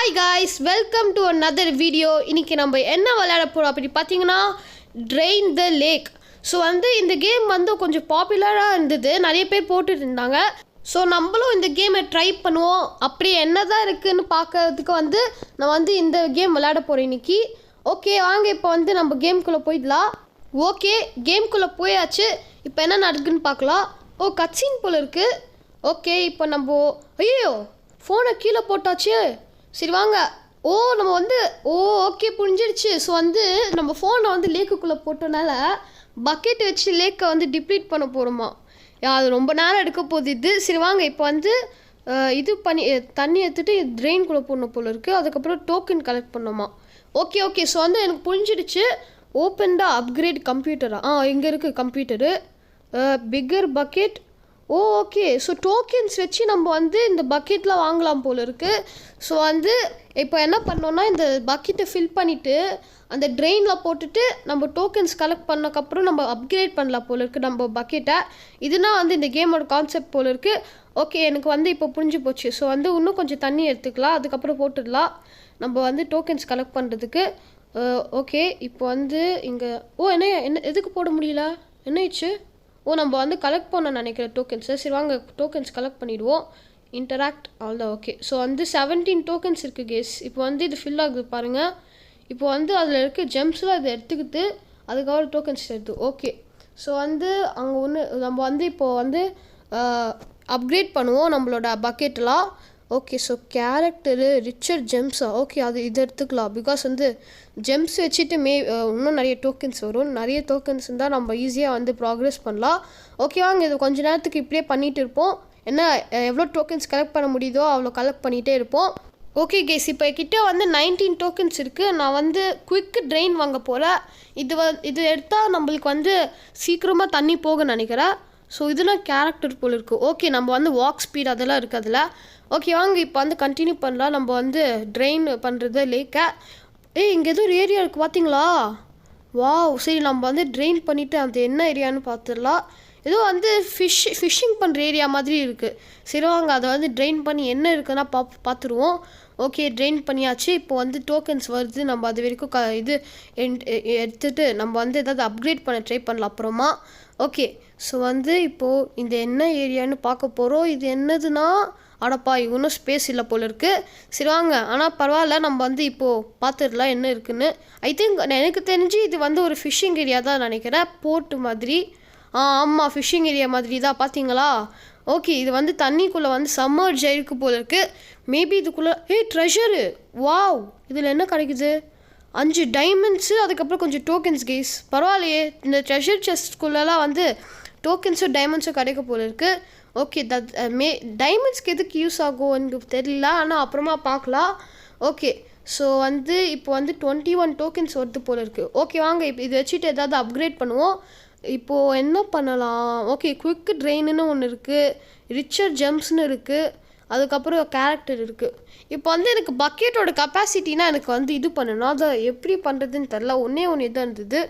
Hi guys, welcome to another video. இன்றைக்கி நம்ம என்ன விளையாட போகிறோம் அப்படி பார்த்தீங்கன்னா ட்ரெயின் த லேக். ஸோ இந்த கேம் கொஞ்சம் பாப்புலராக இருந்தது, நிறைய பேர் போட்டுட்டு இருந்தாங்க. ஸோ நம்மளும் இந்த கேமை ட்ரை பண்ணுவோம். அப்படி என்ன தான் இருக்குதுன்னு பார்க்கறதுக்கு நான் இந்த கேம் விளையாட போகிறேன் இன்றைக்கி. ஓகே வாங்க, இப்போ நம்ம கேம்குள்ளே போயிடலாம். ஓகே, கேம்குள்ளே போயாச்சு. இப்போ என்ன நடக்குதுன்னு பார்க்கலாம். ஓ, கட்சின் போல் இருக்குது. ஓகே, இப்போ நம்ம ஐயோ ஃபோனை கீழே போட்டாச்சு. சரி வாங்க. நம்ம ஓகே புரிஞ்சிடுச்சு. ஸோ நம்ம ஃபோனை லேக்குக்குள்ளே போட்டனால பக்கெட் வச்சு லேக்கை டிப்ளீட் பண்ண போகிறோமா. அது ரொம்ப நேரம் எடுக்க போகுது இது. சரி வாங்க, இப்போ இது பண்ணி தண்ணி எடுத்துகிட்டு ட்ரெயின்குள்ளே போடணும் போல் இருக்குது. அதுக்கப்புறம் டோக்கன் கலெக்ட் பண்ணோமா. ஓகே ஸோ எனக்கு புரிஞ்சிடுச்சு. ஓப்பன் த அப்கிரேட் கம்ப்யூட்டரா. இங்கே இருக்குது computer. Bigger bucket. Okay, so tokens வச்சு நம்ம இந்த பக்கெட்டில் வாங்கலாம் போல் இருக்குது. ஸோ இப்போ என்ன பண்ணோன்னா இந்த பக்கெட்டை ஃபில் பண்ணிவிட்டு அந்த ட்ரெயினில் போட்டுட்டு நம்ம டோக்கன்ஸ் கலெக்ட் பண்ணக்கப்புறம் நம்ம அப்கிரேட் பண்ணலாம் போல் இருக்குது நம்ம பக்கெட்டை. இதுனா இந்த கேமோட கான்செப்ட் போல் இருக்குது. ஓகே, எனக்கு இப்போ புரிஞ்சு போச்சு. ஸோ இன்னும் கொஞ்சம் தண்ணி எடுத்துக்கலாம், அதுக்கப்புறம் போட்டுடலாம் நம்ம டோக்கன்ஸ் கலெக்ட் பண்ணுறதுக்கு. ஓகே, இப்போ இங்கே என்ன எதுக்கு போட முடியல, என்ன ஆயிடுச்சு? நம்ம கலெக்ட் பண்ண நினைக்கிற டோக்கன்ஸை. சரி வாங்க, டோக்கன்ஸ் கலெக்ட் பண்ணிவிடுவோம். இன்டராக்ட் அவ்வளோதான். ஓகே, ஸோ 17 டோக்கன்ஸ் இருக்குது கேஸ். இப்போ இது ஃபில் ஆகுது பாருங்கள். இப்போ அதில் இருக்க ஜெம்ஸ்லாம் இதை எடுத்துக்கிட்டு அதுக்கப்புறம் டோக்கன்ஸ் எடுத்து. ஓகே, ஸோ அங்கே ஒன்று நம்ம இப்போது அப்கிரேட் பண்ணுவோம் நம்மளோட பக்கெட்டெலாம். ஓகே, ஸோ கேரக்டரு ரிச்சர் ஜெம்ஸா. ஓகே, இது எடுத்துக்கலாம். பிகாஸ் ஜெம்ஸ் வச்சுட்டு இன்னும் நிறைய டோக்கன்ஸ் வரும். நிறைய டோக்கன்ஸ் இருந்தால் நம்ம ஈஸியாக ப்ராக்ரெஸ் பண்ணலாம். ஓகே வாங்க, இது கொஞ்சம் நேரத்துக்கு இப்படியே பண்ணிகிட்டு இருப்போம். எவ்வளோ டோக்கன்ஸ் கலெக்ட் பண்ண முடியுதோ அவ்வளோ கலெக்ட் பண்ணிகிட்டே இருப்போம். ஓகே கேஸ், இப்போ கிட்டே 19 டோக்கன்ஸ் இருக்குது. நான் குயிக் ட்ரெயின் வாங்க போகிறேன். இது எடுத்தால் நம்மளுக்கு சீக்கிரமாக தண்ணி போக நினைக்கிறேன். ஸோ இதெல்லாம் கேரக்டர் போல் இருக்குது. ஓகே, நம்ம வாக் ஸ்பீட் அதெல்லாம் இருக்குது அதில். ஓகே வாங்க, இப்போ கண்டினியூ பண்ணலாம். நம்ம ட்ரெயின் பண்ணுறது லேக்கை. இங்கே எதுவும் ஒரு ஏரியா இருக்குது பார்த்தீங்களா? வாவ், சரி நம்ம ட்ரெயின் பண்ணிவிட்டு அந்த என்ன ஏரியான்னு பார்த்துடலாம். ஏதோ ஃபிஷ்ஷிங் பண்ணுற ஏரியா மாதிரி இருக்குது. சரி வாங்க, அதை ட்ரெயின் பண்ணி என்ன இருக்குன்னா பார்த்துருவோம். ஓகே, ட்ரெயின் பண்ணியாச்சு. இப்போ டோக்கன்ஸ் வருது. நம்ம அது வரைக்கும் இது எடுத்துகிட்டு நம்ம ஏதாவது அப்கிரேட் பண்ண ட்ரை பண்ணலாம் அப்புறமா. ஓகே, ஸோ இப்போது இந்த என்ன ஏரியான்னு பார்க்க போகிறோம். இது என்னதுன்னா அடப்பா, இன்னும் ஸ்பேஸ் இல்லை போல் இருக்குது. சரி வாங்க, ஆனால் பரவாயில்ல, நம்ம இப்போது பார்த்துடலாம் என்ன இருக்குதுன்னு. ஐ திங்க் எனக்கு தெரிஞ்சு இது ஒரு ஃபிஷ்ஷிங் ஏரியா தான் நினைக்கிறேன். போர்ட்டு மாதிரி. ஆமாம், ஃபிஷ்ஷிங் ஏரியா மாதிரி தான். பார்த்தீங்களா? ஓகே, இது தண்ணிக்குள்ளே சம்மர்ஜ் ஆயிருக்கு போல் இருக்குது. மேபி இதுக்குள்ளே ட்ரெஷரு. வாவ், இதில் என்ன கிடைக்குது? 5 டைமண்ட்ஸு, அதுக்கப்புறம் கொஞ்சம் டோக்கன்ஸ் கேஸ். பரவாயில்லையே, இந்த ட்ரெஷர் செஸ்ட்குள்ளெல்லாம் டோக்கன்ஸும் டைமண்ட்ஸும் கிடைக்க போல இருக்குது. ஓகே, டைமண்ட்ஸ்க்கு எதுக்கு யூஸ் ஆகும் எனக்கு தெரியல, ஆனால் அப்புறமா பார்க்கலாம். ஓகே, ஸோ இப்போ 21 டோக்கன்ஸ் வருது போல் இருக்குது. ஓகே வாங்க, இப்போ இது வச்சுட்டு ஏதாவது அப்கிரேட் பண்ணுவோம். இப்போது என்ன பண்ணலாம்? ஓகே, குயிக் ட்ரெயின்னு ஒன்று இருக்குது, ரிச்சர் ஜெம்ஸ்னு இருக்குது, அதுக்கப்புறம் கேரக்டர் இருக்குது. இப்போ எனக்கு பக்கெட்டோட கெப்பாசிட்டினா எனக்கு இது பண்ணணும். அதை எப்படி பண்ணுறதுன்னு தெரில. ஒன்று இதாக இருந்தது.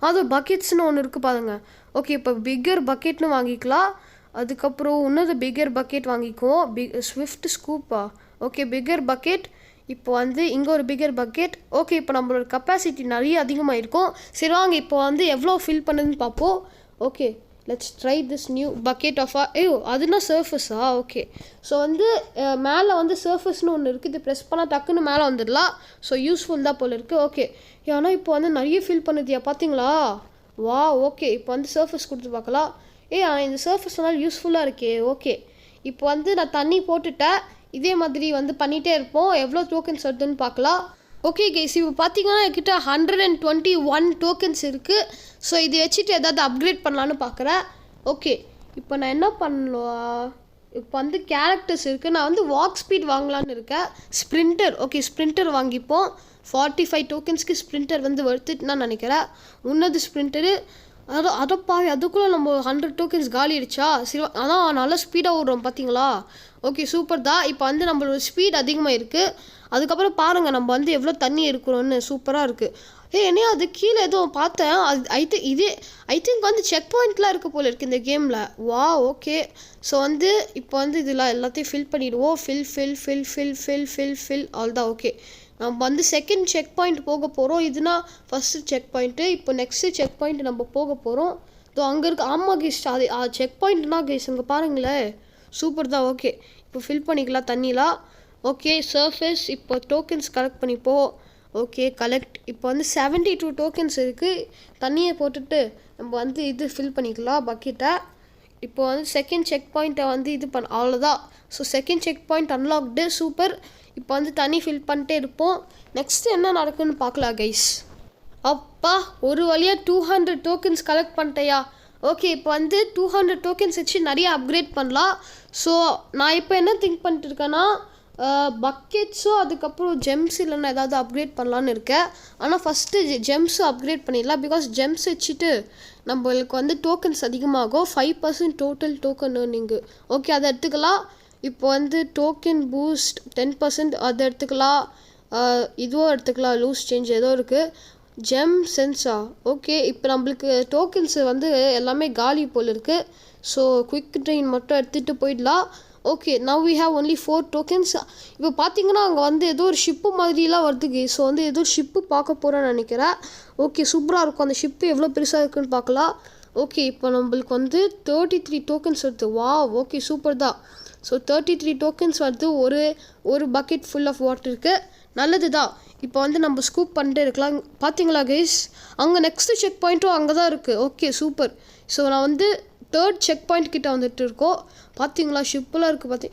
அது பக்கெட்ஸ்னு ஒன்று இருக்குது பாருங்க. ஓகே, இப்போ பிக்கர் பக்கெட்னு வாங்கிக்கலாம். அதுக்கப்புறம் இன்னொரு பிக்கர் பக்கெட் வாங்கிக்குவோம். ஸ்விஃப்ட் ஸ்கூப்பா. Okay, bigger bucket. இப்போ இங்கே ஒரு பிக்கர் பக்கெட். ஓகே, இப்போ நம்மளோட கெப்பாசிட்டி நிறைய அதிகமாக இருக்கும். சரி வாங்க, இப்போ எவ்வளோ ஃபில் பண்ணுதுன்னு பார்ப்போம். Okay, let's try this new bucket of அதுனா சர்ஃபஸா. ஓகே, ஸோ மேலே சர்ஃபஸ்னு ஒன்று இருக்குது. இது ப்ரெஸ் பண்ணால் டக்குன்னு மேலே வந்துடலாம். ஸோ யூஸ்ஃபுல் தான் போல் இருக்குது. ஓகே, ஏன்னா இப்போ நிறைய ஃபில் பண்ணுதியா பார்த்தீங்களா? வா, ஓகே, இப்போ சர்ஃபஸ் கொடுத்து பார்க்கலாம். இந்த சர்ஃபஸ்னால யூஸ்ஃபுல்லாக இருக்கே. ஓகே, இப்போ நான் தண்ணி போட்டுட்டேன். இதே மாதிரி பண்ணிகிட்டே இருப்போம். எவ்வளோ டோக்கன்ஸ் வருதுன்னு பார்க்கலாம். ஓகே கைஸ், இப்போ பார்த்தீங்கன்னா என்கிட்ட 121 டோக்கன்ஸ் இருக்குது. ஸோ இது வச்சுட்டு ஏதாவது அப்கிரேட் பண்ணலான்னு பார்க்குறேன். ஓகே, இப்போ நான் என்ன பண்ணலாம்? இப்போ கேரக்டர்ஸ் இருக்குது. நான் வாக் ஸ்பீட் வாங்கலான்னு இருக்கேன். ஸ்ப்ரிண்டர். ஓகே, ஸ்ப்ரிண்டர் வாங்கிப்போம். 45 டோக்கன்ஸ்க்கு ஸ்ப்ரிண்டர் வருத்துட்டு நான் நினைக்கிறேன். இன்னது ஸ்ப்ரிண்டரு. அதப்பா, அதுக்குள்ளே நம்ம 100 டோக்கன்ஸ் காலி ஆயிடுச்சா? சரி, ஆனால் நல்லா ஸ்பீடாக ஓடுறோம் பார்த்தீங்களா? ஓகே, சூப்பர் தான். இப்போ நம்மளோட ஸ்பீட் அதிகமாக இருக்குது. அதுக்கப்புறம் பாருங்கள், நம்ம எவ்வளோ தண்ணி எடுக்கிறோன்னு சூப்பராக இருக்குது. என்னையா அது கீழே எதுவும் பார்த்தேன். அது ஐ திங்க் வந்து செக் பாயிண்ட்லாம் இருக்க போல இருக்குது இந்த கேமில். வா ஓகே. ஸோ வந்து இப்போ வந்து இதில் எல்லாத்தையும் ஃபில் பண்ணிவிடுவோம். ஃபில் அவ்வளோதான். ஓகே, நம்ம வந்து செகண்ட் செக் பாயிண்ட் போக போகிறோம். இதுனா ஃபஸ்ட்டு செக் பாயிண்ட்டு. இப்போ நெக்ஸ்ட்டு செக் பாயிண்ட் நம்ம போக போகிறோம். ஸோ அங்கே இருக்க ஆமாம் கேஸ், அது செக் பாயிண்ட்னா கேஸ் இங்கே பாருங்களேன். சூப்பர் தான். ஓகே, இப்போ ஃபில் பண்ணிக்கலாம் தண்ணிலாம். Okay, surface. இப்போ டோக்கன்ஸ் கலெக்ட் பண்ணிப்போம். Okay, collect. இப்போ வந்து 72 டோக்கன்ஸ் இருக்குது. தண்ணியை போட்டுட்டு நம்ம வந்து இது ஃபில் பண்ணிக்கலாம் பக்கெட்டை. இப்போ வந்து செகண்ட் செக் பாயிண்ட்டை வந்து இது அவ்வளோதான். So second check point unlocked. Super. இப்போ வந்து தண்ணி ஃபில் பண்ணிட்டே இருப்போம். நெக்ஸ்ட்டு என்ன நடக்குதுன்னு பார்க்கலாம் கைஸ். அப்பா, ஒரு வழியாக 200 டோக்கன்ஸ் கலெக்ட் பண்ணிட்டேயா. ஓகே, இப்போ வந்து 200 டோக்கன்ஸ் வச்சு நிறைய அப்கிரேட் பண்ணலாம். ஸோ நான் இப்போ என்ன திங்க் பண்ணிட்டு இருக்கேன்னா, பக்கெட்ஸோ அதுக்கப்புறம் ஜெம்ஸ் இல்லைன்னா ஏதாவது அப்கிரேட் பண்ணலான்னு இருக்கேன். ஆனால் ஃபஸ்ட்டு ஜெம்ஸும் அப்கிரேட் பண்ணிடலாம். பிகாஸ் ஜெம்ஸ் வச்சுட்டு நம்மளுக்கு வந்து டோக்கன்ஸ் அதிகமாகும். 5% டோட்டல் டோக்கன் ஏர்னிங்கு. ஓகே, அதை எடுத்துக்கலாம். இப்போ வந்து டோக்கன் பூஸ்ட் 10% அதை எடுத்துக்கலாம். இதுவும் எடுத்துக்கலாம். லூஸ் சேஞ்ச் ஏதோ இருக்குது. ஜெம் சென்ஸா. ஓகே, இப்போ நம்மளுக்கு டோக்கன்ஸு வந்து எல்லாமே காலி போல் இருக்குது. ஸோ குயிக் ட்ரெயின் மட்டும் எடுத்துகிட்டு போயிடலாம். Okay, now we have only 4 tokens. இப்போ பார்த்தீங்கன்னா அங்கே வந்து ஏதோ ஒரு ஷிப்பு மாதிரிலாம் வருதுங்க. ஸோ வந்து ஏதோ ஷிப்பு பார்க்க போகிறேன்னு நினைக்கிறேன். ஓகே, சூப்பராக இருக்கும். அந்த ஷிப்பு எவ்வளோ பெருசாக இருக்குன்னு பார்க்கலாம். ஓகே, இப்போ நம்மளுக்கு வந்து 33 டோக்கன்ஸ் வருது. வா ஓகே, சூப்பர் தான். ஸோ 33 டோக்கன்ஸ் வருது. ஒரு பக்கெட் ஃபுல் ஆஃப் வாட்டர் இருக்குது. நல்லது தான். இப்போ வந்து நம்ம ஸ்கூப் பண்ணிட்டே இருக்கலாம். பார்த்தீங்களா கைஸ், அங்கே நெக்ஸ்ட்டு செக் பாயிண்ட்டும் அங்கே தான் இருக்குது. Okay, super. ஸோ நான் வந்து 3rd செக் பாயிண்ட் கிட்ட வந்துட்டு இருக்கோம். பார்த்தீங்களா ஷிப்பெலாம் இருக்குது.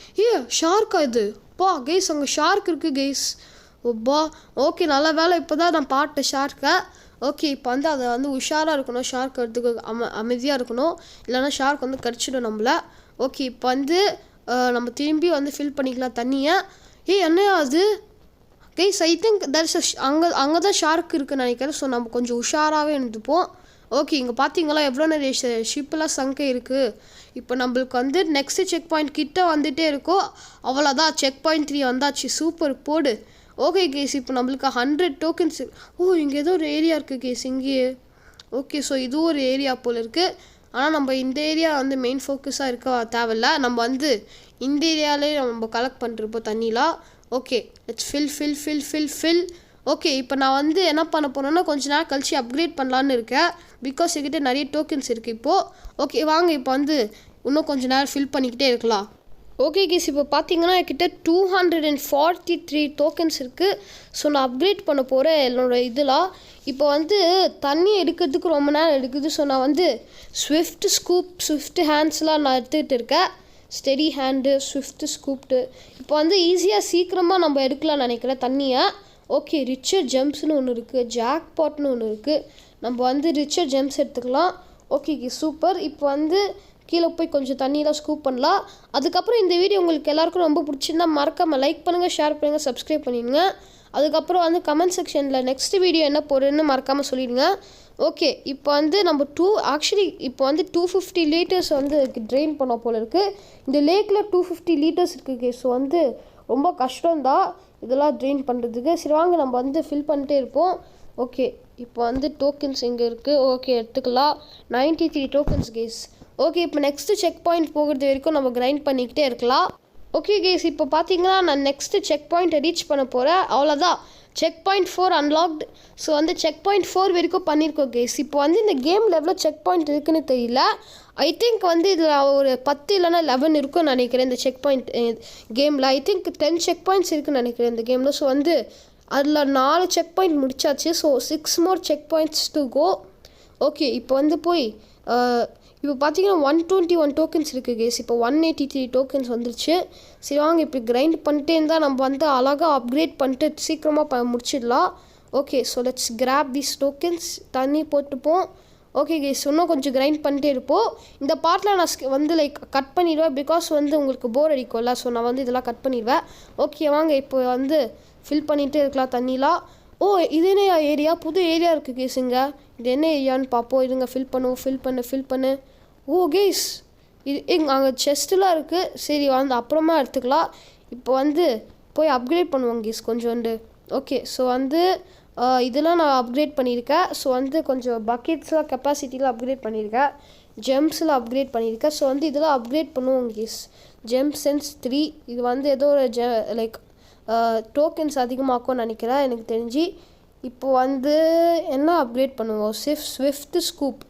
ஷார்க்கா இது? பா கைஸ், அங்கே ஷார்க் இருக்குது கைஸ். ஒப்பா ஓகே, நல்ல வேலை இப்போ தான் நான் பார்த்தேன் ஷார்க்கை. ஓகே, இப்போ வந்து அதை வந்து உஷாராக இருக்கணும். ஷார்க் எடுத்துக்கு அமைதியாக இருக்கணும், இல்லைனா ஷார்க் வந்து கடிச்சிடும் நம்மளை. ஓகே, இப்போ வந்து நம்ம திரும்பி வந்து ஃபில் பண்ணிக்கலாம் தண்ணியை. என்னையா அது கைஸ்? ஐ திங்க் தட்ஸ் அங்கே தான் ஷார்க் இருக்குன்னு நினைக்கிறேன். ஸோ நம்ம கொஞ்சம் உஷாராகவே இருந்துப்போம். ஓகே, இங்கே பார்த்தீங்களா எவ்வளோ நிறைய ஷிப்பெல்லாம் சங்கே இருக்குது. இப்போ நம்மளுக்கு வந்து நெக்ஸ்ட்டு செக் பாயிண்ட் கிட்ட வந்துகிட்டே இருக்கோம். அவ்வளோதான், செக் பாயிண்ட் 3 வந்தாச்சு. சூப்பர், போடு. ஓகே கேஸ், இப்போ நம்மளுக்கு 100 டோக்கன்ஸ். இங்கே ஏதோ ஒரு ஏரியா இருக்குது கேஸ் இங்கேயே. ஓகே, ஸோ இதுவும் ஒரு ஏரியா போல் இருக்குது. ஆனால் நம்ம இந்த ஏரியா வந்து மெயின் ஃபோக்கஸாக இருக்க தேவையில்ல. நம்ம வந்து இந்த ஏரியாவிலே நம்ம கலெக்ட் பண்ணிருப்போம் தண்ணிலாம். Okay, let's fill. ஓகே, இப்போ நான் வந்து என்ன பண்ண போகிறேன்னா கொஞ்ச நேரம் கழிச்சு அப்கிரேட் பண்ணலான்னு இருக்கேன். பிகாஸ் என்கிட்ட நிறைய டோக்கன்ஸ் இருக்குது இப்போது. ஓகே வாங்க, இப்போ வந்து இன்னும் கொஞ்சம் நேரம் ஃபில் பண்ணிக்கிட்டே இருக்கலாம். ஓகே கேஸ், இப்போ பார்த்தீங்கன்னா என்கிட்ட 243 டோக்கன்ஸ் இருக்குது. ஸோ நான் அப்கிரேட் பண்ண போகிறேன் என்னோடய இதெல்லாம். இப்போ வந்து தண்ணி எடுக்கிறதுக்கு ரொம்ப நேரம் எடுக்குது. ஸோ நான் வந்து ஸ்விஃப்ட் ஹேண்ட்ஸ்லாம் நான் எடுத்துக்கிட்டு இருக்கேன். Steady hand, swift scooped. இப்போ வந்து ஈஸியாக சீக்கிரமாக நம்ம எடுக்கலாம்னு நினைக்கிறேன் தண்ணியை. ஓகே, ரிச்சர் ஜெம்ஸ்னு ஒன்று இருக்குது, ஜாக் பாட்னு ஒன்று இருக்குது. நம்ம வந்து ரிச்சர் ஜெம்ஸ் எடுத்துக்கலாம். Okay super. இப்போ வந்து கீழே போய் கொஞ்சம் தண்ணியெலாம் ஸ்கூப் பண்ணலாம். அதுக்கப்புறம் இந்த வீடியோ உங்களுக்கு எல்லாருக்கும் ரொம்ப பிடிச்சிருந்தா மறக்காமல் லைக் பண்ணுங்கள், ஷேர் பண்ணுங்கள், சப்ஸ்கிரைப் பண்ணிடுங்க. அதுக்கப்புறம் வந்து கமெண்ட் செக்ஷனில் நெக்ஸ்ட் வீடியோ என்ன போடுறேன்னு மறக்காமல் சொல்லிடுங்க. ஓகே, இப்போ வந்து நம்ம இப்போ வந்து 250 லிட்டர்ஸ் வந்து ட்ரெயின் பண்ண போல் இருக்குது. இந்த லேக்கில் 250 லிட்டர்ஸ் இருக்குது. ஸோ வந்து ரொம்ப கஷ்டம்தான் இதெல்லாம் ட்ரெயின் பண்ணுறதுக்கு. சரி வாங்க, நம்ம வந்து ஃபில் பண்ணிட்டே இருப்போம். ஓகே, இப்போ வந்து டோக்கன்ஸ் இங்கே இருக்குது. ஓகே, எடுத்துக்கலாம். 93 டோக்கன்ஸ் கேஸ். ஓகே, இப்போ நெக்ஸ்ட்டு செக் பாயிண்ட் போகிறது வரைக்கும் நம்ம கிரைண்ட் பண்ணிக்கிட்டே இருக்கலாம். ஓகே கேஸ், இப்போ பார்த்தீங்கன்னா நான் நெக்ஸ்ட்டு செக் பாயிண்ட்டை ரீச் பண்ண போகிறேன். அவ்வளோதான், செக் பாயிண்ட் 4 அன்லாக்டு. ஸோ வந்து செக் பாயிண்ட் 4 வரைக்கும் பண்ணியிருக்கோம் கேஸ். இப்போ வந்து இந்த கேமில் எவ்வளோ செக் பாயிண்ட் இருக்குதுன்னு தெரியல. ஐ திங்க் வந்து இதில் ஒரு 10 இல்லைனா 11 இருக்குன்னு நினைக்கிறேன் இந்த செக் பாயிண்ட் கேமில். ஐ திங்க் 10 செக் பாயிண்ட்ஸ் இருக்குன்னு நினைக்கிறேன் இந்த கேமில். ஸோ வந்து அதில் 4 செக் பாயிண்ட் முடிச்சாச்சு. So 6 more checkpoints to go. Okay, இப்போ வந்து போய் இப்போ பார்த்தீங்கன்னா 121 டோக்கன்ஸ் இருக்குது கேஸ். இப்போ 183 டோக்கன்ஸ் வந்துருச்சு. சரி வாங்க, இப்போ கிரைண்ட் பண்ணிட்டே இருந்தால் நம்ம வந்து அழகாக அப்கிரேட் பண்ணிட்டு சீக்கிரமாக முடிச்சிடலாம். Okay, so let's grab these tokens. தண்ணி போட்டுப்போம். ஓகே கேஸ், இன்னும் கொஞ்சம் கிரைண்ட் பண்ணிட்டே இருப்போம். இந்த பார்ட்டில் நான் வந்து கட் பண்ணிடுவேன். பிகாஸ் வந்து உங்களுக்கு போர் அடிக்கும்ல. ஸோ நான் வந்து இதெல்லாம் கட் பண்ணிடுவேன். ஓகே வாங்க, இப்போ வந்து ஃபில் பண்ணிகிட்டே இருக்கலாம் தண்ணிலாம். இது என்ன ஏரியா? புது ஏரியா இருக்குது கேஸுங்க. இது என்ன ஏரியான்னு பார்ப்போம். இதுங்க ஃபில் பண்ணு. கேஸ், இது அங்கே செஸ்ட்டெலாம் இருக்குது. சரி வந்து அப்புறமா எடுத்துக்கலாம். இப்போ வந்து போய் அப்கிரேட் பண்ணுவோங்க கேஸ் கொஞ்சோண்டு. ஓகே, ஸோ வந்து இதெல்லாம் நான் அப்கிரேட் பண்ணியிருக்கேன். ஸோ வந்து கொஞ்சம் பக்கெட்ஸ்லாம் கெப்பாசிட்டியில் அப்கிரேட் பண்ணியிருக்கேன். ஜெம்ஸில் அப்கிரேட் பண்ணியிருக்கேன். ஸோ வந்து இதெல்லாம் அப்கிரேட் பண்ணுவோம் கேஸ். ஜெம் சென்ஸ் 3 இது வந்து ஏதோ ஒரு லைக் டோக்கன்ஸ் அதிகமாக்கும்னு நினைக்கிறேன் எனக்கு தெரிஞ்சு. இப்போ வந்து என்ன அப்கிரேட் பண்ணுவோம்? Swift scoop.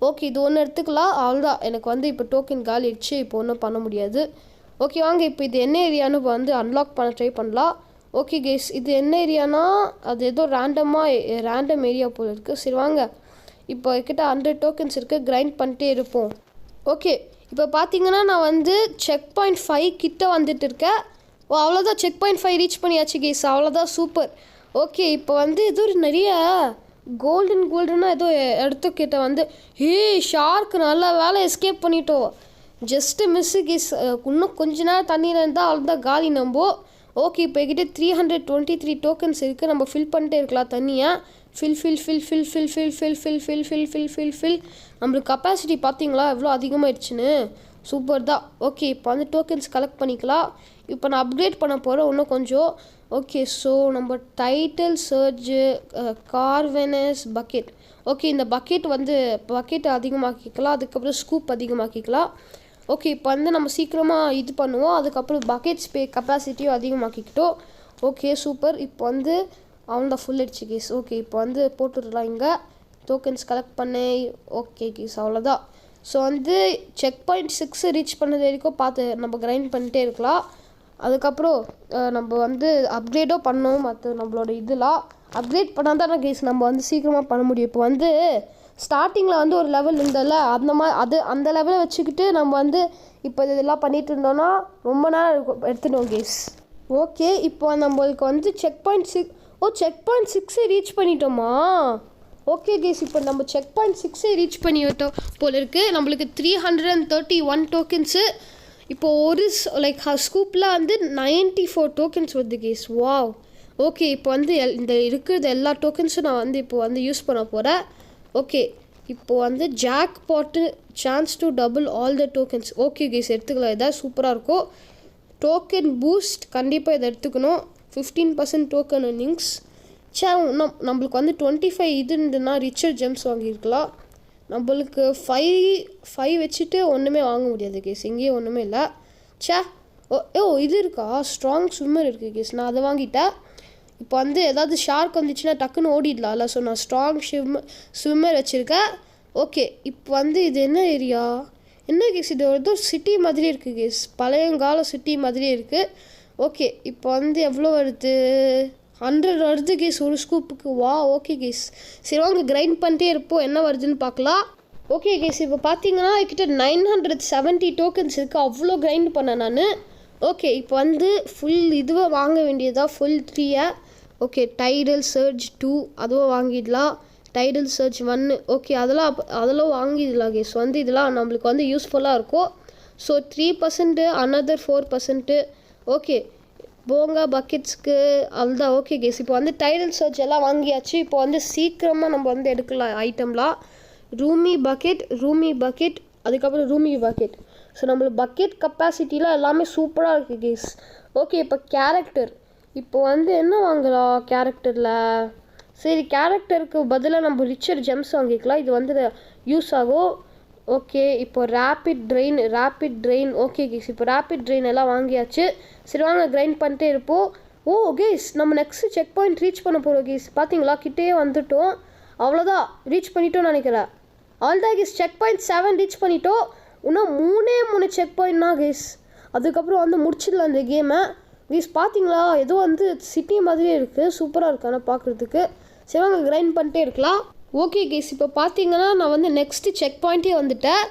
ஓகே இது ஒன்று எடுத்துக்கலாம். அவ்வளோதான். எனக்கு வந்து இப்போ டோக்கன் காலி ஆயிடுச்சு. இப்போ ஒன்றும் பண்ண முடியாது. ஓகே வாங்க இப்போ இது என்ன ஏரியான்னு வந்து அன்லாக் பண்ண ட்ரை பண்ணலாம். ஓகே கேஸ் இது என்ன ஏரியானா அது ஏதோ ரேண்டம் ஏரியா போல் இருக்குது. சரி வாங்க இப்போ கிட்ட 100 டோக்கன்ஸ் இருக்குது. கிரைண்ட் பண்ணிட்டே இருப்போம். ஓகே இப்போ பார்த்தீங்கன்னா நான் வந்து செக் பாயிண்ட் 5 கிட்ட வந்துட்டு இருக்கேன். அவ்வளோதான் செக் பாயிண்ட் 5 ரீச் பண்ணியாச்சு கேஸ். அவ்வளோதான் சூப்பர். ஓகே இப்போ வந்து ஏதோ ஒரு நிறைய கோல்டனாக ஏதோ இடத்துக்கிட்ட வந்து ஷார்க் நல்ல வேலை எஸ்கேப் பண்ணிட்டோம். Just miss case. இன்னும் கொஞ்ச நேரம் தண்ணியில் இருந்தால் அவ்வளோதான் காலி நம்ப. ஓகே இப்போ என்கிட்ட 323 டோக்கன்ஸ் இருக்குது. நம்ம ஃபில் பண்ணிட்டே இருக்கலாம் தண்ணியை. ஃபில் நம்மளுக்கு கெப்பாசிட்டி பார்த்தீங்களா எவ்வளோ அதிகமாகிடுச்சுன்னு. சூப்பர் தான். ஓகே இப்போ வந்து டோக்கன்ஸ் கலெக்ட் பண்ணிக்கலாம். இப்போ நான் அப்கிரேட் பண்ண போகிறேன் இன்னும் கொஞ்சம். ஓகே ஸோ நம்ம டைட்டில் சர்ஜு கார்வெனஸ் பக்கெட். ஓகே இந்த பக்கெட் அதிகமாக்கிக்கலாம். அதுக்கப்புறம் ஸ்கூப் அதிகமாக்கிக்கலாம். ஓகே இப்போ வந்து நம்ம சீக்கிரமாக இது பண்ணுவோம். அதுக்கப்புறம் பக்கெட் கெப்பாசிட்டியும் அதிகமாக்கிக்கிட்டோம். Okay super. இப்போ வந்து அவன்தான் ஃபுல் அடிச்சு கேஸ். ஓகே இப்போ வந்து போட்டுடலாம் இங்கே டோக்கன்ஸ் கலெக்ட் பண்ணேன். ஓகே கேஸ் அவ்வளோதான். ஸோ வந்து செக் பாயிண்ட் 6 ரீச் பண்ணது வரைக்கும் பார்த்து நம்ம கிரைண்ட் பண்ணிட்டே இருக்கலாம். அதுக்கப்புறம் நம்ம வந்து அப்கிரேடும் பண்ணோம். மற்ற நம்மளோட இதெல்லாம் அப்கிரேட் பண்ணால் தானே கேஸ் நம்ம வந்து சீக்கிரமாக பண்ண முடியும். இப்போ வந்து ஸ்டார்டிங்கில் வந்து ஒரு லெவல் இருந்ததில்ல அந்த லெவலை வச்சுக்கிட்டு நம்ம வந்து இப்போ இதெல்லாம் பண்ணிகிட்டு இருந்தோன்னா ரொம்ப நேரம் எடுத்துட்டோம் கேஸ். ஓகே இப்போ நம்மளுக்கு வந்து செக் பாயிண்ட் 6 ரீச் பண்ணிட்டோமா? ஓகே கேஸ் இப்போ நம்ம செக் பாயிண்ட் 6 ரீச் பண்ணிவிட்டோம் போல இருக்குது. நம்மளுக்கு 331 டோக்கன்ஸு. இப்போது ஒரு லைக் ஸ்கூப்பில் வந்து 94 டோக்கன்ஸ் வருது கேஸ். வாவ். ஓகே இப்போ வந்து இந்த இருக்கிறது எல்லா டோக்கன்ஸும் நான் வந்து இப்போ வந்து யூஸ் பண்ண போகிறேன். ஓகே இப்போது வந்து jackpot chance to double all the tokens. Okay case எடுத்துக்கலாம். இதான் சூப்பராக இருக்கும். டோக்கன் பூஸ்ட் கண்டிப்பாக இதை எடுத்துக்கணும். 15% டோக்கன் earnings. நம்மளுக்கு வந்து 25 இது இருந்துன்னா ரிச்சர் ஜெம்ஸ் வாங்கியிருக்கலாம். நம்மளுக்கு 5 வச்சுட்டு ஒன்றுமே வாங்க முடியாது கேஸ். எங்கேயும் ஒன்றுமே இல்லை. இது இருக்கா? ஸ்ட்ராங் ஸ்விம்மர் இருக்குது கேஸ். நான் அதை வாங்கிட்டேன். இப்போ வந்து ஏதாவது ஷார்க் வந்துச்சுன்னா டக்குன்னு ஓடிடலாம்ல. ஸோ நான் ஸ்ட்ராங் ஸ்விம்மர் வச்சுருக்கேன். ஓகே இப்போ வந்து இது என்ன ஏரியா? என்ன கேஸ் இது ஏதோ சிட்டி மாதிரி இருக்குது கேஸ். பழையங்கால சிட்டி மாதிரியே இருக்குது. ஓகே இப்போ வந்து எவ்வளோ வருது? 100 வருது கேஸ் ஒரு ஸ்கூப்புக்கு. வா ஓகே கேஸ். சரி வாங்க கிரைண்ட் பண்ணிட்டே இருப்போம் என்ன வருதுன்னு பார்க்கலாம். ஓகே கேஸ் இப்போ பார்த்தீங்கன்னா என்கிட்ட 970 டோக்கன்ஸ் இருக்குது. அவ்வளோ கிரைண்ட் பண்ணேன் நான். ஓகே இப்போ வந்து ஃபுல் இதுவை வாங்க வேண்டியதா ஃபுல் 3. ஓகே டைடல் சர்ஜ் 2 அதுவும் வாங்கிடலாம். டைடல் சர்ஜ் 1 ஓகே அதெல்லாம் வாங்கிடலாம் கேஸ். வந்து இதெல்லாம் நம்மளுக்கு வந்து யூஸ்ஃபுல்லாக இருக்கும். So 3% another 4%. ஓகே போங்க பக்கெட்ஸ்க்கு அதுதான். ஓகே கேஸ் இப்போ வந்து டைடல் சர்ஜ் எல்லாம் வாங்கியாச்சு. இப்போ வந்து சீக்கிரமாக நம்ம வந்து எடுக்கலாம் ஐட்டம்லாம். ரூமி பக்கெட் அதுக்கப்புறம் ரூமி பக்கெட். ஸோ நம்மளுக்கு பக்கெட் கெப்பாசிட்டிலாம் எல்லாமே சூப்பராக இருக்குது கேஸ். ஓகே இப்போ கேரக்டர் இப்போ வந்து என்ன வாங்கலாம் கேரக்டரில்? சரி கேரக்டருக்கு பதிலாக நம்ம ரிச்சர் ஜெம்ஸ் வாங்கிக்கலாம். இது வந்து யூஸ் ஆகும். ஓகே இப்போ ரேப்பிட் ட்ரெயின். ஓகே கேஸ் இப்போ ரேப்பிட் ட்ரெயின் எல்லாம் வாங்கியாச்சு. சரி வாங்க கிரைண்ட் பண்ணிட்டே இருப்போம். கேஸ் நம்ம நெக்ஸ்ட்டு செக் பாயிண்ட் ரீச் பண்ண போகிறோம் கேஸ். பார்த்தீங்களா கிட்டே வந்துட்டோம். அவ்வளோதான் ரீச் பண்ணிட்டோம்னு நினைக்கிறேன். அவ்வளோதான் கேஸ் செக் பாயிண்ட் 7 ரீச் பண்ணிட்டோம். இன்னும் 3 செக் பாயிண்ட் தான் கேஸ். அதுக்கப்புறம் வந்து முடிச்சிடலாம் இந்த கேமை கேஸ். பார்த்தீங்களா ஏதோ வந்து சிட்டி மாதிரியே இருக்குது. சூப்பராக இருக்குது ஆனால் பார்க்குறதுக்கு. சரி வாங்க கிரைண்ட் பண்ணிட்டே இருக்கலாம். ஓகே கேஸ் இப்போ பார்த்தீங்கன்னா நான் வந்து நெக்ஸ்ட்டு செக் பாயிண்ட்டே வந்துட்டேன்.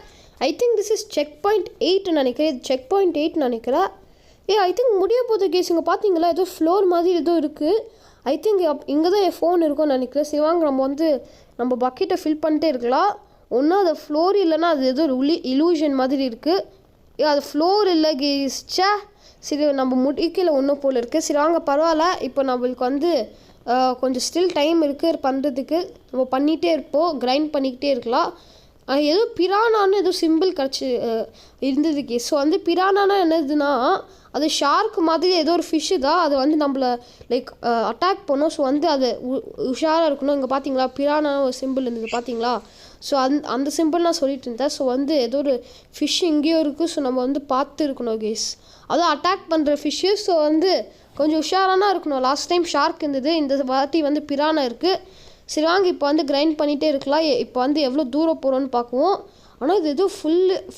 I think this is check point 8 நினைக்கிறேன். இது செக் பாயிண்ட் 8 நினைக்கிறேன். ஐ திங்க் முடிய போகுது கேஸ். இங்கே பார்த்தீங்களா ஏதோ ஃப்ளோர் மாதிரி ஏதோ இருக்குது. ஐ திங்க் இங்கே தான் என் ஃபோன் இருக்கும்னு நினைக்கிறேன். சரி வாங்க நம்ம பக்கெட்டை ஃபில் பண்ணிட்டே இருக்கலாம். ஒன்றும் அது ஃப்ளோர் இல்லைன்னா அது ஏதோ இலூஷன் மாதிரி இருக்குது. அது ஃப்ளோர் இல்லை கேஸ். சரி நம்ம முடிக்கல ஒன்றும் போல் இருக்குது. சரி வாங்க பரவாயில்ல. இப்போ நம்மளுக்கு வந்து கொஞ்சம் ஸ்டில் டைம் இருக்குது பண்ணுறதுக்கு. நம்ம பண்ணிகிட்டே இருப்போம். கிரைண்ட் பண்ணிக்கிட்டே இருக்கலாம். ஏதோ பிரானான்னு ஏதோ சிம்பிள் கிடச்சி இருந்தது கேஸ். ஸோ வந்து பிரானானா என்னதுன்னா அது ஷார்க் மாதிரி ஏதோ ஒரு ஃபிஷ்ஷு தான், அது வந்து நம்மளை லைக் அட்டாக் பண்ணும். ஸோ வந்து அது உஷாராக இருக்கணும். இங்கே பார்த்தீங்களா பிரானான ஒரு சிம்பிள் இருந்தது பார்த்தீங்களா? ஸோ அந்த சிம்பிள் நான் சொல்லிட்டு இருந்தேன். ஸோ வந்து ஏதோ ஒரு ஃபிஷ் இங்கேயோ இருக்குது. ஸோ நம்ம வந்து பார்த்து இருக்கணும் கேஸ். அதுவும் அட்டாக் பண்ணுற ஃபிஷ்ஷு. ஸோ வந்து கொஞ்சம் உஷாரானா இருக்கணும். லாஸ்ட் டைம் ஷார்க் இருந்தது, இந்த வாட்டி வந்து பிரானா இருக்குது. சரி வாங்க இப்போ வந்து கிரைண்ட் பண்ணிகிட்டே இருக்கலாம். இப்போ வந்து எவ்வளோ தூரம் போகிறோன்னு பார்க்குவோம். ஆனால் இது எதுவும்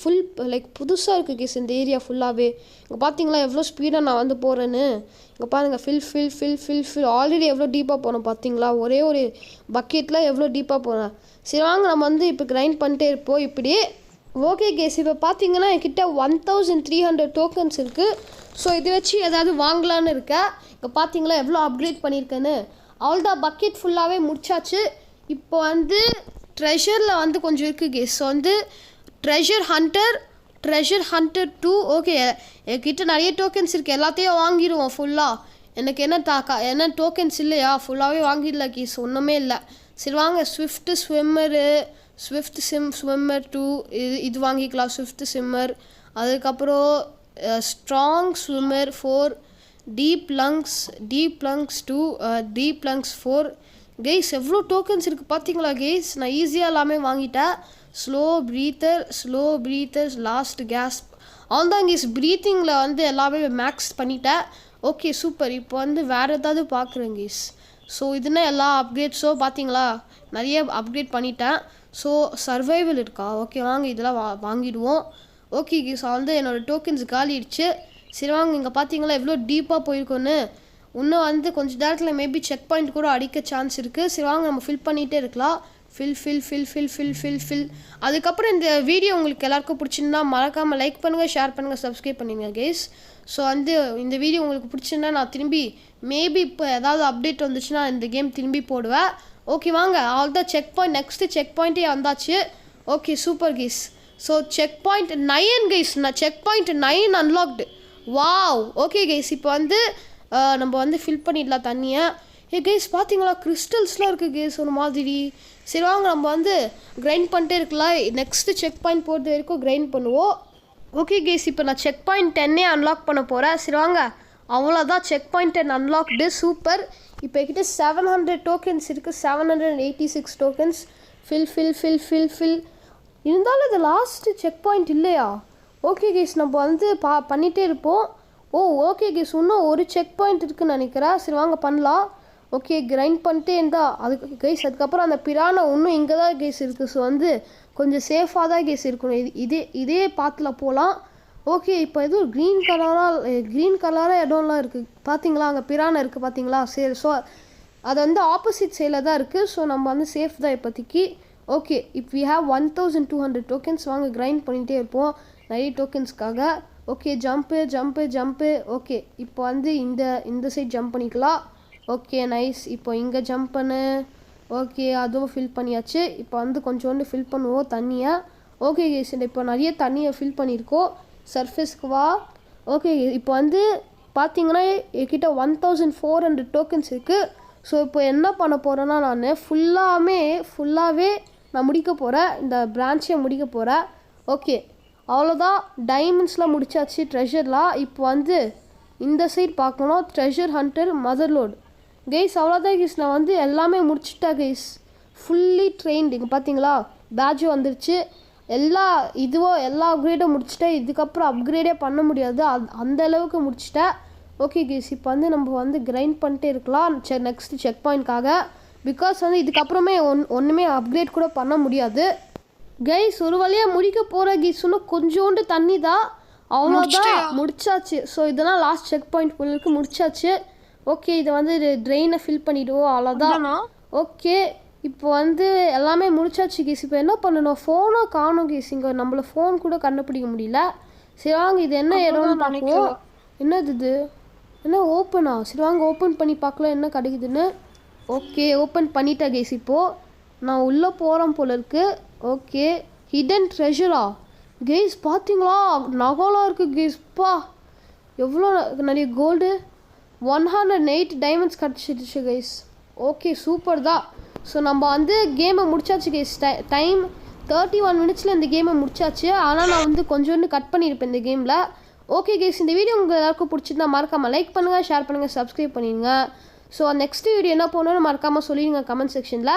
ஃபுல் லைக் புதுசாக இருக்குது கேஸ் இந்த ஏரியா ஃபுல்லாகவே. இங்கே பார்த்தீங்களா எவ்வளோ ஸ்பீடாக நான் வந்து போகிறேன்னு. இங்கே பாருங்கள் ஃபில் ஆல்ரெடி எவ்வளோ டீப்பாக போனோம் பார்த்தீங்களா? ஒரே ஒரு பக்கெட்டில் எவ்வளோ டீப்பாக போனேன். சரி வாங்க நம்ம வந்து இப்போ கிரைண்ட் பண்ணிட்டே இருப்போம் இப்படியே. ஓகே கேஸ் இப்போ பார்த்தீங்கன்னா என்கிட்ட 1300 டோக்கன்ஸ் இருக்குது. ஸோ இது வச்சு ஏதாவது வாங்கலான்னு இருக்கேன். இங்கே பார்த்தீங்களா எவ்வளோ அப்கிரேட் பண்ணியிருக்கேன்னு. அவ்வளோதான் பக்கெட் ஃபுல்லாகவே முடிச்சாச்சு. இப்போ வந்து ட்ரெஷரில் வந்து கொஞ்சம் இருக்குது கேஸ். ஸோ வந்து ட்ரெஷர் ஹண்டர் 2. ஓகே என்கிட்ட நிறைய டோக்கன்ஸ் இருக்குது, எல்லாத்தையும் வாங்கிடுவோம் ஃபுல்லாக. எனக்கு என்ன டோக்கன்ஸ் இல்லையா, ஃபுல்லாகவே வாங்கிடல கேஸ், ஒன்றுமே இல்லை. சரி வாங்க ஸ்விஃப்ட் ஸ்விம்மர் 2 இது வாங்கிக்கலாம். ஸ்விஃப்ட் ஸ்விம்மர், அதுக்கப்புறம் strong swimmer 4, deep lungs 2, deep lungs 4. Guys எவ்வளோ டோக்கன்ஸ் இருக்குது பார்த்தீங்களா கெய்ஸ்? நான் ஈஸியாக எல்லாமே வாங்கிட்டேன். Slow breather last gasp. அவன்தான் கெய்ஸ் ப்ரீத்திங்கில் வந்து எல்லாமே மேக்ஸ் பண்ணிட்டேன். Okay super. இப்போ வந்து வேறு ஏதாவது பார்க்குறேன் கெய்ஸ். ஸோ இதுனா எல்லா அப்கிரேட்ஸோ பார்த்தீங்களா நிறைய அப்கிரேட் பண்ணிட்டேன். ஸோ சர்வைவல் இருக்கா? ஓகே வாங்க இதெல்லாம் வாங்கிடுவோம். ஓகே கெய்ஸ் வந்து என்னோடய டோக்கன்ஸ் காலிடுச்சு. சரி வாங்க இங்கே பார்த்தீங்களா எவ்வளோ டீப்பாக போயிருக்கோன்னு. இன்னும் வந்து கொஞ்சம் நேரத்தில் மேபி செக் பாயிண்ட் கூட அடிக்க சான்ஸ் இருக்குது. சரி வாங்க நம்ம ஃபில் பண்ணிகிட்டே இருக்கலாம். ஃபில். அதுக்கப்புறம் இந்த வீடியோ உங்களுக்கு எல்லாருக்கும் பிடிச்சிருந்தா மறக்காமல் லைக் பண்ணுங்கள், ஷேர் பண்ணுங்கள், சப்ஸ்கிரைப் பண்ணுங்கள் கேஸ். ஸோ வந்து இந்த வீடியோ உங்களுக்கு பிடிச்சிருந்தா நான் திரும்பி மேபி இப்போ ஏதாவது அப்டேட் வந்துச்சுன்னா இந்த கேம் திரும்பி போடுவேன். ஓகே வாங்க அவ்வளோதான் நெக்ஸ்ட்டு செக் பாயிண்ட்டே வந்தாச்சு. Okay super guys. So check point 9 guys. நான் check point 9 unlocked. Wow. Okay guys இப்போ வந்து நம்ம வந்து ஃபில் பண்ணிடலாம் தண்ணியை. கைஸ் பார்த்தீங்களா கிறிஸ்டல்ஸ்லாம் இருக்குது கைஸ் ஒரு மாதிரி. சரி வாங்க நம்ம வந்து கிரைண்ட் பண்ணிட்டே இருக்கலாம். நெக்ஸ்ட்டு செக் பாயிண்ட் போகிறது வரைக்கும் கிரைண்ட் பண்ணுவோம். ஓகே கைஸ் இப்போ நான் செக் பாயிண்ட் 10 அன்லாக் பண்ண போகிறேன். சரி வாங்க அவ்வளோதான் செக் பாயிண்ட் 10 அன்லாக்டு. சூப்பர். இப்போ என்கிட்ட 700 டோக்கன்ஸ் இருக்குது. 786 டோக்கன்ஸ். ஃபில் இருந்தாலும் இது லாஸ்ட்டு செக் பாயிண்ட் இல்லையா? ஓகே கைஸ் நம்ம வந்து பண்ணிகிட்டே இருப்போம். ஓகே கைஸ் இன்னும் ஒரு செக் பாயிண்ட் இருக்குதுன்னு நினைக்கிறேன். சரி வாங்க பண்ணலாம். ஓகே கிரைண்ட் பண்ணிட்டே இருந்தால் அதுக்கு கைஸ் அதுக்கப்புறம் அந்த பிரானா இன்னும் இங்கே தான் கைஸ் இருக்குது. ஸோ வந்து கொஞ்சம் சேஃபாக தான் கைஸ் இருக்கணும். இதே பாத்தில் போகலாம். ஓகே இப்போ எதுவும் க்ரீன் கலராக இடம்லாம் இருக்குது பார்த்தீங்களா? அங்கே பிரானா இருக்குது பார்த்தீங்களா? சரி ஸோ அது வந்து ஆப்போசிட் சைடில் தான் இருக்குது. ஸோ நம்ம வந்து சேஃப் தான் இப்போதைக்கு. ஓகே இப்போ வி ஹேவ் 1200 டோக்கன்ஸ். வாங்க கிரைண்ட் பண்ணிகிட்டே இருப்போம் நிறைய டோக்கன்ஸ்க்காக. Okay jump. ஓகே இப்போ வந்து இந்த சைட் ஜம்ப் பண்ணிக்கலாம். Okay nice. இப்போ இங்கே ஜம்ப் பண்ணு. ஓகே அதுவும் ஃபில் பண்ணியாச்சு. இப்போ வந்து கொஞ்சோண்டு ஃபில் பண்ணுவோம் தண்ணியை. ஓகே கேஸ் இப்போ நிறைய தண்ணியை ஃபில் பண்ணியிருக்கோம். சர்ஃபேஸ்க்கு வா. ஓகே இப்போ வந்து பார்த்தீங்கன்னா என்கிட்ட 1400 டோக்கன்ஸ் இருக்குது. ஸோ இப்போ என்ன பண்ண போகிறேன்னா நான் ஃபுல்லாகவே நான் முடிக்க போகிறேன். இந்த பிரான்ச்சை முடிக்க போகிறேன். ஓகே அவ்வளோதான் டைமண்ட்ஸ்லாம் முடிச்சாச்சு ட்ரெஷர்லாம். இப்போ வந்து இந்த சைட் பார்க்கணும். ட்ரெஷர் ஹண்டர் மதர்லோட் கைஸ் அவ்வளோதான் கைஸ். நான் வந்து எல்லாமே முடிச்சுட்டேன் கைஸ். Fully trained. இங்கே பார்த்தீங்களா பேட்சும் வந்துருச்சு. எல்லா அப்கிரேடும் முடிச்சுட்டேன். இதுக்கப்புறம் அப்கிரேடே பண்ண முடியாது அந்த அளவுக்கு முடிச்சுட்டேன். ஓகே கைஸ் இப்போ வந்து நம்ம வந்து கிரைண்ட் பண்ணிட்டே இருக்கலாம் நெக்ஸ்ட்டு செக் பாயிண்ட்காக. பிகாஸ் வந்து இதுக்கப்புறமே ஒன்றுமே அப்கிரேட் கூட பண்ண முடியாது கைஸ். ஒரு வழியாக முடிக்க போகிற கைஸ் இன்னும் கொஞ்சோண்டு தண்ணி தான். அவ்வளோதான் முடிச்சாச்சு. ஸோ இதெல்லாம் லாஸ்ட் செக் பாயிண்ட் போலுக்கு முடிச்சாச்சு. ஓகே இதை வந்து ட்ரெயினை ஃபில் பண்ணிவிடுவோம். அவ்வளோதான். ஓகே இப்போ வந்து எல்லாமே முடிச்சாச்சு கேஸ். இப்போ என்ன பண்ணணும்? ஃபோனோ காணும் கேஸ். இங்கே நம்மள ஃபோன் கூட கண்டுபிடிக்க முடியல. சரி வாங்க இது என்ன இடம்னு பார்ப்போம். என்னது இது? என்ன ஓப்பனா? சரி வாங்க ஓப்பன் பண்ணி பார்க்கலாம் என்ன கிடைக்குதுன்னு. ஓகே ஓப்பன் பண்ணிட்டேன் கேஸ். இப்போது நான் உள்ளே போகிறேன் போல இருக்குது. ஓகே ஹிடன் ட்ரெஷரா கேஸ் பார்த்தீங்களா? நகலாம் இருக்குது கேஸ்ப்பா. எவ்வளோ நிறைய கோல்டு. 108 டைமண்ட்ஸ் கிடச்சிடுச்சு கைஸ். ஓகே சூப்பர் தான். ஸோ நம்ம வந்து கேமை முடிச்சாச்சு கைஸ். டைம் 31 மினிட்ஸில் இந்த கேமை முடிச்சாச்சு. ஆனால் நான் வந்து கொஞ்சோண்டு கட் பண்ணியிருப்பேன் இந்த கேமில். ஓகே கேஸ், இந்த வீடியோ உங்களுக்கு எல்லாருக்கும் பிடிச்சிருந்தா மறக்காமல் லைக் பண்ணுங்கள், ஷேர் பண்ணுங்கள், சப்ஸ்கிரைப் பண்ணிடுங்க. ஸோ நெக்ஸ்ட் வீடியோ என்ன போகணுன்னு மறக்காமல் சொல்லிடுங்க கமெண்ட் செக்ஷனில்.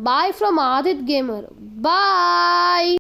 Bye from Aadhith gamer. Bye.